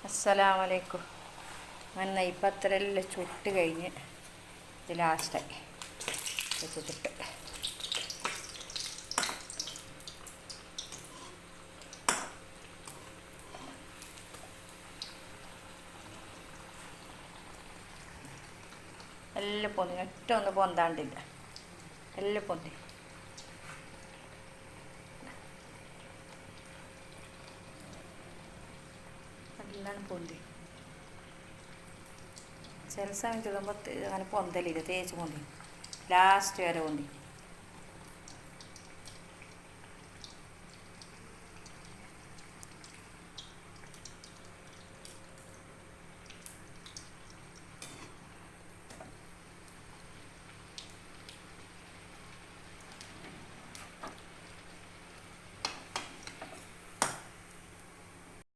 അസ്സലാമലൈക്കും. ഞാൻ നെയ്പത്തലെല്ലാം ചുട്ട് കഴിഞ്ഞ് ഇത് ലാസ്റ്റായി വെച്ചിട്ട് എല്ലാം പൊന്തി, ഒറ്റ ഒന്ന് പൊന്താണ്ടില്ല, എല്ലാം പൊന്തി. എല്ലാം പൊന്തി. ചില സമയം ചുടുമ്പോൾ അങ്ങനെ പൊന്തലില്ല, തേച്ച് പൊന്തി ലാസ്റ്റ് വരെ പൊന്തി.